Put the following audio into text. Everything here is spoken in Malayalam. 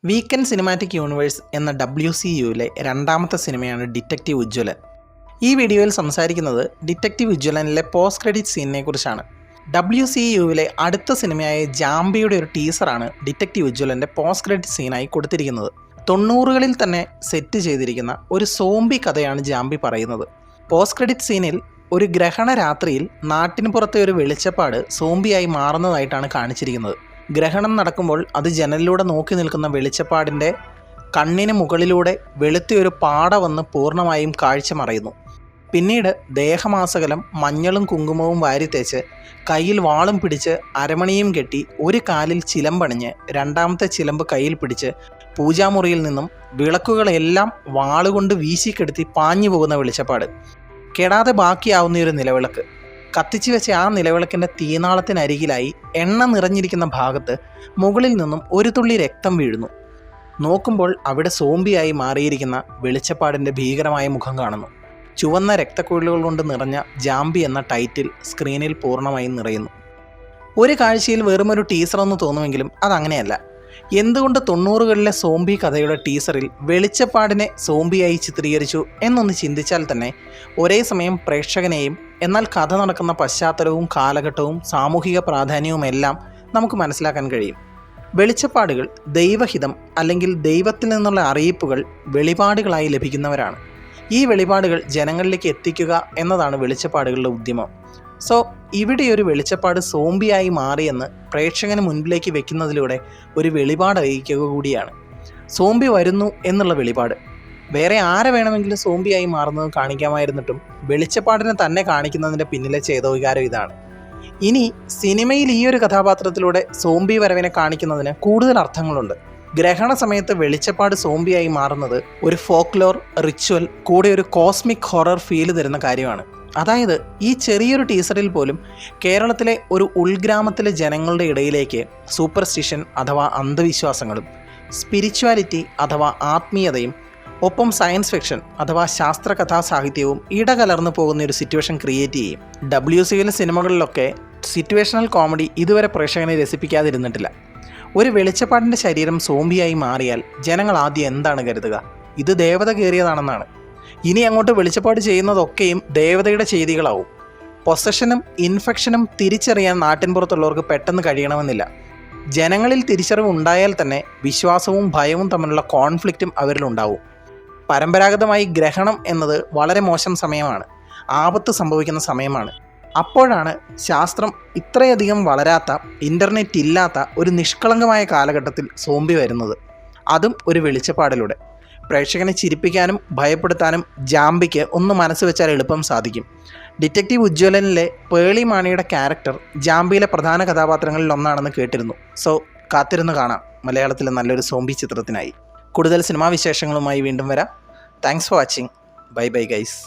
വീക്കെൻഡ് സിനിമാറ്റിക് യൂണിവേഴ്സ് എന്ന WCUവിലെ രണ്ടാമത്തെ സിനിമയാണ് ഡിറ്റക്റ്റീവ് ഉജ്ജ്വലൻ. ഈ വീഡിയോയിൽ സംസാരിക്കുന്നത് ഡിറ്റക്റ്റീവ് ഉജ്ജ്വലനിലെ പോസ്റ്റ് ക്രെഡിറ്റ് സീനിനെ കുറിച്ചാണ്. WCUവിലെ അടുത്ത സിനിമയായ ജാംബിയുടെ ഒരു ടീസറാണ് ഡിറ്റക്റ്റീവ് ഉജ്ജ്വലൻ്റെ പോസ്റ്റ് ക്രെഡിറ്റ് സീനായി കൊടുത്തിരിക്കുന്നത്. 90കളിൽ തന്നെ സെറ്റ് ചെയ്തിരിക്കുന്ന ഒരു സോംബി കഥയാണ് ജാംബി പറയുന്നത്. പോസ്റ്റ് ക്രെഡിറ്റ് സീനിൽ ഒരു ഗ്രഹണ രാത്രിയിൽ നാട്ടിന് പുറത്തെ ഒരു വെളിച്ചപ്പാട് സോംബിയായി മാറുന്നതായിട്ടാണ് കാണിച്ചിരിക്കുന്നത്. ഗ്രഹണം നടക്കുമ്പോൾ അത് ജനലിലൂടെ നോക്കി നിൽക്കുന്ന വെളിച്ചപ്പാടിൻ്റെ കണ്ണിന് മുകളിലൂടെ വെളുത്തിയൊരു പാട വന്ന് പൂർണ്ണമായും കാഴ്ച മറയുന്നു. പിന്നീട് ദേഹമാസകലം മഞ്ഞളും കുങ്കുമവും വാരിത്തേച്ച് കയ്യിൽ വാളും പിടിച്ച് അരമണിയും കെട്ടി ഒരു കാലിൽ ചിലമ്പണിഞ്ഞ് രണ്ടാമത്തെ ചിലമ്പ് കയ്യിൽ പിടിച്ച് പൂജാമുറിയിൽ നിന്നും വിളക്കുകളെല്ലാം വാളുകൊണ്ട് വീശിക്കെടുത്തി പാഞ്ഞു പോകുന്ന വെളിച്ചപ്പാട്. കെടാതെ ബാക്കിയാവുന്നൊരു നിലവിളക്ക് കത്തിച്ചു വെച്ച ആ നിലവിളക്കിൻ്റെ തീനാളത്തിനരികിലായി എണ്ണ നിറഞ്ഞിരിക്കുന്ന ഭാഗത്ത് മുകളിൽ നിന്നും ഒരു തുള്ളി രക്തം വീഴുന്നു. നോക്കുമ്പോൾ അവിടെ സോംബിയായി മാറിയിരിക്കുന്ന വെളിച്ചപ്പാടിൻ്റെ ഭീകരമായ മുഖം കാണുന്നു. ചുവന്ന രക്തക്കുഴലുകൾ കൊണ്ട് നിറഞ്ഞ ജാംബി എന്ന ടൈറ്റിൽ സ്ക്രീനിൽ പൂർണ്ണമായും നിറയുന്നു. ഒരു കാഴ്ചയിൽ വെറുമൊരു ടീസറെന്ന് തോന്നുമെങ്കിലും അതങ്ങനെയല്ല. എന്തുകൊണ്ട് 90കളിലെ സോംബി കഥയുടെ ടീസറിൽ വെളിച്ചപ്പാടിനെ സോംബിയായി ചിത്രീകരിച്ചു എന്നൊന്ന് ചിന്തിച്ചാൽ തന്നെ ഒരേ സമയം പ്രേക്ഷകനെയും എന്നാൽ കഥ നടക്കുന്ന പശ്ചാത്തലവും കാലഘട്ടവും സാമൂഹിക പ്രാധാന്യവുമെല്ലാം നമുക്ക് മനസ്സിലാക്കാൻ കഴിയും. വെളിച്ചപ്പാടുകൾ ദൈവഹിതം അല്ലെങ്കിൽ ദൈവത്തിൽ നിന്നുള്ള അറിയിപ്പുകൾ വെളിപാടുകളായി ലഭിക്കുന്നവരാണ്. ഈ വെളിപാടുകൾ ജനങ്ങളിലേക്ക് എത്തിക്കുക എന്നതാണ് വെളിച്ചപ്പാടുകളുടെ ഉദ്യമം. സോ ഇവിടെ ഒരു വെളിച്ചപ്പാട് സോംബിയായി മാറിയെന്ന് പ്രേക്ഷകന് മുൻപിലേക്ക് വെക്കുന്നതിലൂടെ ഒരു വെളിപാട് അറിയിക്കുക കൂടിയാണ്. സോംബി വരുന്നു എന്നുള്ള വെളിപാട്. വേറെ ആരെ വേണമെങ്കിലും സോംബിയായി മാറുന്നത് കാണിക്കാമായിരുന്നിട്ടും വെളിച്ചപ്പാടിനെ തന്നെ കാണിക്കുന്നതിൻ്റെ പിന്നിലെ ചേതോവികാരം ഇതാണ്. ഇനി സിനിമയിൽ ഈ ഒരു കഥാപാത്രത്തിലൂടെ സോംബി വരവിനെ കാണിക്കുന്നതിന് കൂടുതൽ അർത്ഥങ്ങളുണ്ട്. ഗ്രഹണ സമയത്ത് വെളിച്ചപ്പാട് സോംബിയായി മാറുന്നത് ഒരു ഫോക്ലോർ റിച്വൽ കൂടെ ഒരു കോസ്മിക് ഹൊറർ ഫീൽ തരുന്ന കാര്യമാണ്. അതായത് ഈ ചെറിയൊരു ടീസറിൽ പോലും കേരളത്തിലെ ഒരു ഉൾഗ്രാമത്തിലെ ജനങ്ങളുടെ ഇടയിലേക്ക് സൂപ്പർസ്റ്റിഷൻ അഥവാ അന്ധവിശ്വാസങ്ങളും സ്പിരിച്വാലിറ്റി അഥവാ ആത്മീയതയും ഒപ്പം സയൻസ് ഫിക്ഷൻ അഥവാ ശാസ്ത്രകഥാ സാഹിത്യവും ഇടകലർന്നു പോകുന്ന ഒരു സിറ്റുവേഷൻ ക്രിയേറ്റ് ചെയ്യും. WCUവിലെ സിനിമകളിലൊക്കെ സിറ്റുവേഷണൽ കോമഡി ഇതുവരെ പ്രേക്ഷകനെ രസിപ്പിക്കാതിരുന്നിട്ടില്ല. ഒരു വെളിച്ചപ്പാടിൻ്റെ ശരീരം സോംബിയായി മാറിയാൽ ജനങ്ങൾ ആദ്യം എന്താണ് കരുതുക? ഇത് ദേവത കയറിയതാണെന്നാണ്. ഇനി അങ്ങോട്ട് വെളിച്ചപ്പാട് ചെയ്യുന്നതൊക്കെയും ദേവതയുടെ ചെയ്തികളാവും. പൊസഷനും ഇൻഫെക്ഷനും തിരിച്ചറിയാൻ നാട്ടിൻപുറത്തുള്ളവർക്ക് പെട്ടെന്ന് കഴിയണമെന്നില്ല. ജനങ്ങളിൽ തിരിച്ചറിവ് ഉണ്ടായാൽ തന്നെ വിശ്വാസവും ഭയവും തമ്മിലുള്ള കോൺഫ്ലിക്റ്റും അവരിലുണ്ടാവും. പരമ്പരാഗതമായി ഗ്രഹണം എന്നത് വളരെ മോശം സമയമാണ്, ആപത്ത് സംഭവിക്കുന്ന സമയമാണ്. അപ്പോഴാണ് ശാസ്ത്രം ഇത്രയധികം വളരാത്ത, ഇൻ്റർനെറ്റ് ഇല്ലാത്ത ഒരു നിഷ്കളങ്കമായ കാലഘട്ടത്തിൽ സോംബി വരുന്നത്. അതും ഒരു വെളിച്ചപ്പാടിലൂടെ. പ്രേക്ഷകനെ ചിരിപ്പിക്കാനും ഭയപ്പെടുത്താനും ജാംബിക്ക് ഒന്ന് മനസ്സ് വെച്ചാൽ എളുപ്പം സാധിക്കും. ഡിറ്റക്റ്റീവ് ഉജ്ജ്വലനിലെ പേളി മാണിയുടെ ക്യാരക്ടർ ജാംബിയിലെ പ്രധാന കഥാപാത്രങ്ങളിൽ ഒന്നാണെന്ന് കേട്ടിരുന്നു. സോ കാത്തിരുന്ന് കാണാം മലയാളത്തിലെ നല്ലൊരു സോംബി ചിത്രത്തിനായി. കൂടുതൽ സിനിമാ വിശേഷങ്ങളുമായി വീണ്ടും വരാം. Thanks for watching. Bye bye guys.